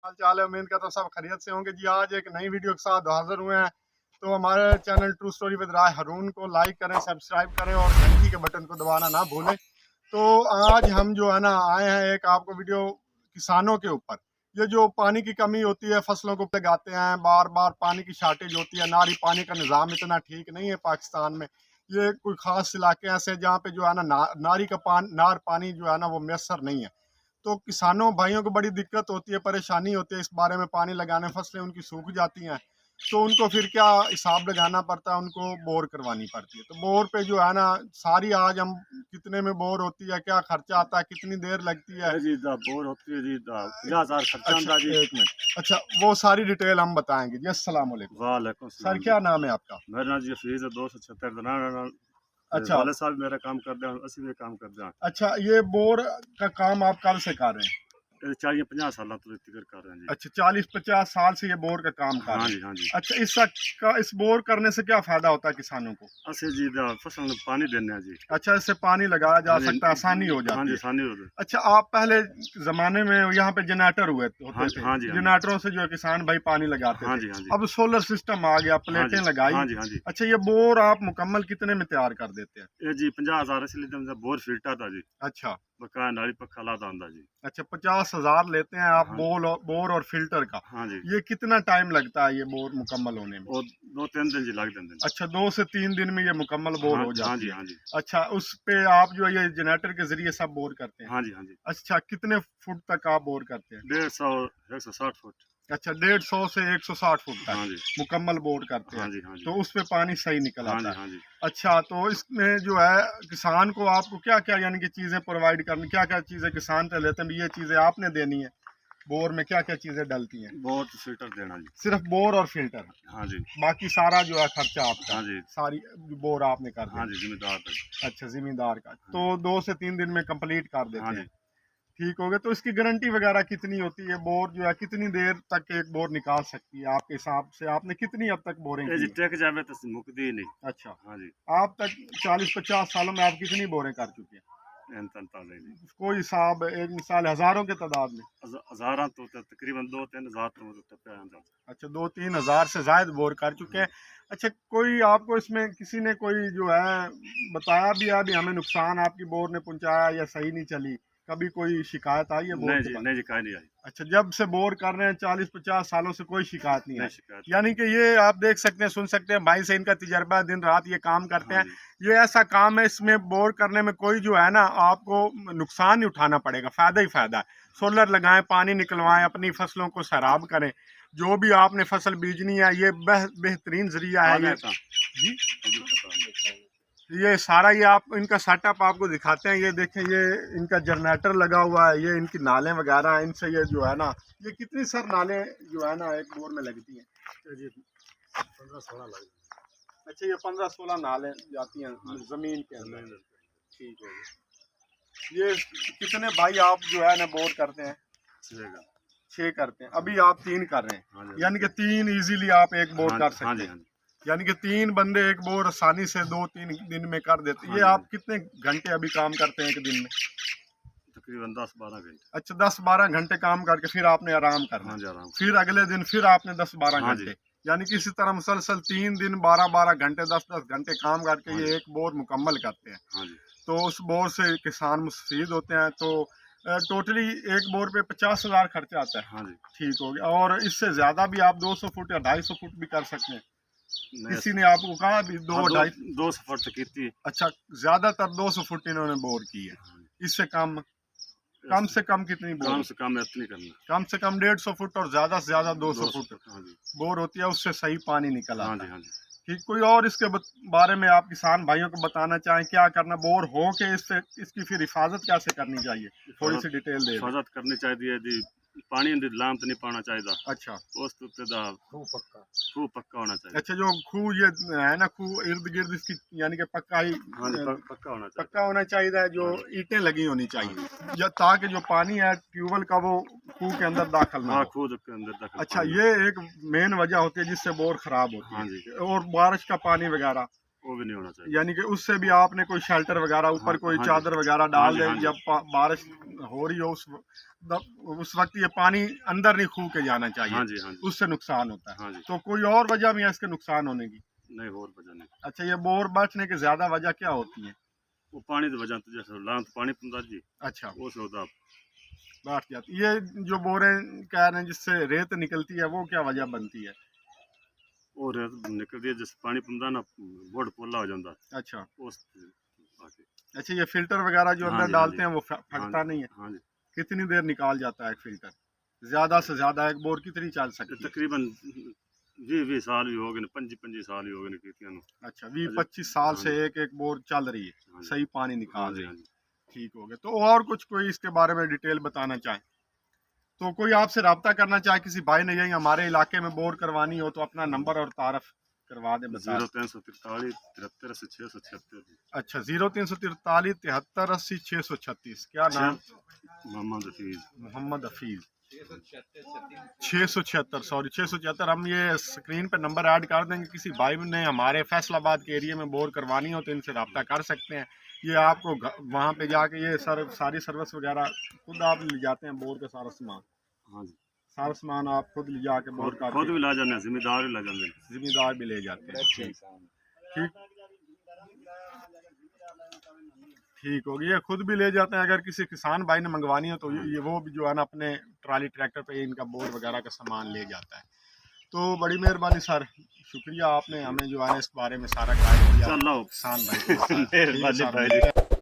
हाल चाल है। उम्मीद करता हूँ सब खैरियत से होंगे जी। आज एक नई वीडियो के साथ हाजिर हुए हैं। तो हमारे चैनल ट्रू स्टोरी विद राय हारून को लाइक करें, सब्सक्राइब करें और घंटी के बटन को दबाना ना भूलें। तो आज हम जो है ना आए हैं एक आपको वीडियो किसानों के ऊपर। ये जो पानी की कमी होती है, फसलों को लगाते हैं, बार बार पानी की शार्टेज होती है, नारी पानी का निज़ाम इतना ठीक नहीं है पाकिस्तान में। ये कोई ख़ास इलाके ऐसे जहाँ पे जो है ना नारी का नार पानी जो है ना वो मैसर नहीं है। तो किसानों भाइयों को बड़ी दिक्कत होती है, परेशानी होती है इस बारे में। पानी लगाने फसलें उनकी सूख जाती हैं, तो उनको फिर क्या हिसाब लगाना पड़ता है, उनको बोर करवानी पड़ती है। तो बोर पे जो है ना सारी आज हम कितने में बोर होती है, क्या खर्चा आता है, कितनी देर लगती है जी बोर होती है जी 50,000 खर्चा अच्छा जी। एक मिनट, अच्छा वो सारी डिटेल हम बताएंगे जी। अस्सलाम वालेकुम। वालेकुम सर सलाम जी। क्या नाम है आपका? मेरा नाम जी फीस है 276 अच्छा वाले साहब मेरा काम कर दिया, असी भी काम कर दिया। अच्छा, ये बोर का काम आप कब से कर रहे हैं? 40-50 साल तो कर रहे हैं जी। अच्छा 40-50 साल से ये बोर का काम कर हाँ रहे जी, हैं। हाँ जी। अच्छा इस बोर करने से क्या फायदा होता है किसानों को? असि जी फसल में पानी देने हैं जी। अच्छा इससे पानी लगाया जा हाँ जी, सकता है, आसानी हो हाँ जाती जी, है। आसानी हो गई। अच्छा आप पहले जमाने में यहाँ पे जनरेटर होते हाँ थे, हाँ जी, हाँ जी। जनरेटरों से जो है किसान भाई पानी लगाते हाँ थे। जी, हाँ जी। अब सोलर सिस्टम आ गया, हाँ प्लेटें जी, लगाई। हाँ जी, हाँ जी। अच्छा ये बोर आप मुकम्मल कितने में तैयार कर देते हैं? ये जी 50,000 इसलिए बोर फिल्टा था जी। अच्छा बकाया नाली पक्का लाता होता जी। अच्छा 50,000 लेते हैं आप हाँ, बोर और फिल्टर का। हाँ जी। ये कितना टाइम लगता है ये बोर मुकम्मल होने में? और 2-3 दिन जी लग देंगे। अच्छा 2 से 3 दिन में ये मुकम्मल बोर हाँ, हो हाँ जाती जी, है। हाँ जी। अच्छा उस पे आप जो है ये जनरेटर के जरिए सब बोर करते हैं? हाँ जी, हाँ जी। अच्छा कितने फुट तक आप बोर करते हैं? 150 160 फुट। अच्छा 150 से 160 फुट तक हाँ जी। मुकम्मल बोर करते हाँ हैं, जी, हाँ जी। तो उस पे पानी सही निकल हाँ आता जी, है। हाँ जी। अच्छा तो इसमें जो है किसान को आपको क्या क्या यानी कि चीज़ें प्रोवाइड करनी, क्या क्या चीज़ें किसान से लेते हैं, ये चीज़ें आपने देनी है? बोर में क्या क्या चीज़ें डलती हैं? बहुत फिल्टर देना जी। सिर्फ बोर और फिल्टर, हाँ जी। बाकी सारा जो है खर्चा आपका? हाँ जी। सारी बोर आपने कर हाँ जी, देनी? ज़िम्मेदार तक। अच्छा जिम्मेदार का, हाँ तो जी। 2 से 3 दिन में कंप्लीट कर हाँ देते हैं। जी। ठीक हो गया। तो इसकी गारंटी वगैरह कितनी होती है? बोर जो है कितनी देर तक एक बोर निकाल सकती है आपके हिसाब से? आपने कितनी अब तक बोरिंग ये की जी है? टेक जावे तो मुकदी ही नहीं। अच्छा हाँ जी। आप तक 40-50 सालों में आप कितनी बोरें कर चुके हैं? एन तन ताले नहीं। कोई हिसाब, एक मिसाल हजारों के तादाद में? हज़ारा तो तकरीबन 2-3 हज़ार तो टप्पे आंदा। अच्छा 2-3 हजार से ज्यादा बोर कर चुके हैं। अच्छा कोई आपको इसमें किसी ने कोई जो है बताया भी है भी हमें नुकसान आपकी बोर ने पहुंचाया या सही नहीं चली, कभी कोई शिकायत आई है बोर नहीं के जी, बाद? नहीं जी, कहीं नहीं आई। अच्छा जब से बोर कर रहे हैं 40-50 सालों से कोई शिकायत नहीं नहीं आई। शिकायत नहीं। यानी कि ये आप देख सकते हैं, सुन सकते हैं भाई से इनका तजर्बा, दिन रात ये काम करते हाँ हैं। जी। ये ऐसा काम है, इसमें बोर करने में कोई जो है ना आपको नुकसान नहीं उठाना पड़ेगा, फायदा ही फायदा है। सोलर लगाएं, पानी निकलवाएं, अपनी फसलों को सैराब करें। जो भी आपने फसल बीजनी है ये बेहतरीन जरिया है ये जी। ये सारा ये आप इनका सेटअप आपको दिखाते हैं। ये देखें, ये इनका जनरेटर लगा हुआ है, ये इनकी नालें वगैरह हैं, इनसे ये जो है ना, ये कितनी सर नालें जो है ना एक बोर में लगती हैं? 15-16 लग। अच्छा ये 15-16 नालें जाती हैं जमीन के अंदर। ठीक है जी। ये कितने भाई आप जो है ना बोर करते हैं? 6 करते हैं। अभी आप 3 कर रहे हाँ हैं, जी। यानी कि 3 इजीली आप एक बोर हाँ कर जी, हाँ सकते जी, हैं। हाँ जी। यानी कि 3 बंदे एक बोर आसानी से 2-3 दिन में कर देते हैं। हाँ ये जी, हाँ आप कितने घंटे अभी काम करते हैं एक दिन में? तकरीबन 10-12 घंटे। अच्छा 10-12 घंटे काम करके फिर आपने आराम करना हाँ है। जी, आराम से। फिर अगले दिन फिर आपने 10-12 हाँ जी। घंटे, यानी कि इसी तरह मुसलसल 3 दिन 12-12 घंटे 10-10 घंटे काम करके हाँ ये जी। एक बोर मुकम्मल करते हैं। हाँ जी। तो उस बोर से किसान मुस्तफीद होते हैं। तो टोटली एक बोर पे 50,000 खर्चा आता है। हाँ जी। ठीक हो गया। और इससे ज़्यादा भी आप 200 फुट या 250 फुट भी कर सकते हैं। मैं किसी ने आपको कहा भी दो हाँ, ढाई? 2 सफ़र तो की थी। अच्छा ज़्यादातर 200 फुट इन्होंने बोर की है। हाँ इससे कम, जी। कम से कम कितनी बोर कम होती से कम इतनी करना। है? कम से कम 150 फुट और ज़्यादा से ज़्यादा 200 200 फुट फुट। हाँ जी। बोर होती है, उससे सही पानी निकल हाँ आता जी, है। हाँ जी। ठीक, कोई और इसके बारे में आप किसान भाइयों को बताना चाहें, क्या करना बोर हो के इससे, इसकी फिर हिफाजत कैसे करनी चाहिए, थोड़ी सी डिटेल दे दें। हिफाजत करनी चाहिए जी। पानी लाम तो नहीं पाना चाहिए। अच्छा उस उत्ते दा खूह पक्का होना चाहिए। अच्छा, जो खूह ये है ना, खूह इर्द गिर्द इसकी यानी कि पक्का ही हाँ जी, पक्का होना चाहिए। पक्का होना चाहिए, जो हाँ जी। ईंटें लगी होनी हाँ जी। चाहिए, या ताकि जो पानी है ट्यूबवेल का वो खूह के अंदर दाखिल ना हाँ, हो। खूह के अंदर दखल अच्छा पानी। ये एक मेन वजह होती है जिससे बोर खराब होती हाँ जी। है। और बारिश का पानी वगैरह वो भी नहीं होना चाहिए। यानी कि उससे भी आपने कोई शेल्टर वगैरह ऊपर हाँ, कोई हाँ जी। चादर वगैरह हाँ डाल जी, दे हाँ जी। जब बारिश हो रही हो उस वक्त ये पानी अंदर नहीं खू के जाना हाँ चाहिए, जी, हाँ जी। उससे नुकसान होता है। हाँ जी। तो कोई और वजह भी है इसके नुकसान होने की? नहीं और वजह नहीं। अच्छा, ये बोर बैठने की ज्यादा वजह क्या होती है? वो पानी की वजह तो जैसे लांत पानी पंदा जी अच्छा, वो से होता। बैठ जाती ये जो बोरे कह रहे हैं जिससे रेत निकलती है, वो क्या वजह बनती है? और निकलती है जैसे पानी पंदा ना बोर्ड पोला हो जाता अच्छा उस आके। अच्छा, ये फिल्टर वगैरह जो हाँ अंदर जी, हाँ जी। डालते हैं वो हाँ फटता जी, नहीं है? हाँ जी। कितनी देर निकाल जाता है एक फिल्टर? ज्यादा से ज्यादा एक बोर कितनी चल ये सकती है? तकरीबन 20 साल भी हो गए 25 साल भी हो गए कीतियां। अच्छा, 20-25 हाँ साल से जी, एक एक बोर चल रही है, हाँ जी। सही पानी हाँ निकाल जी, रही हाँ है। जी। ठीक हो गया। तो और कुछ कोई इसके बारे में डिटेल बताना चाहे तो कोई आपसे रब्ता करना चाहे, किसी भाई ने यही हमारे इलाके में बोर करवानी हो तो अपना नंबर और तारफ करवा दे, बता। 0343 73 80 676। अच्छा, 0343 73 80 636। क्या नाम? मोहम्मद हफीज। मोहम्मद हफीज। 676, सॉरी 676। हम ये स्क्रीन पर नंबर ऐड कर देंगे, किसी भाई ने हमारे फैसलाबाद के एरिया में बोर करवानी हो तो इनसे रब्ता कर सकते हैं। ये आपको वहाँ पे जाके ये सारी सर्विस वगैरह खुद आप ले जाते हैं, बोर का सारा सामान? हाँ जी। सारा सामान आप खुद ले जाके बोर खुद करके भी ला जाने जिम्मेदार भी ला जाते। जिम्मेदार भी ले जाते हैं? ठीक ठीक होगी, ये खुद भी ले जाते हैं। अगर किसी किसान भाई ने मंगवानी हो तो ये वो भी जो है ना अपने ट्राली ट्रैक्टर पे इनका बोर वगैरह का सामान ले जाता है। तो बड़ी मेहरबानी सर, शुक्रिया आपने हमें जो है ना इस बारे में सारा गाइड दिया चलो किसान भाई को। ठीक है मेहरबानी सर, भाई मिलते हैं।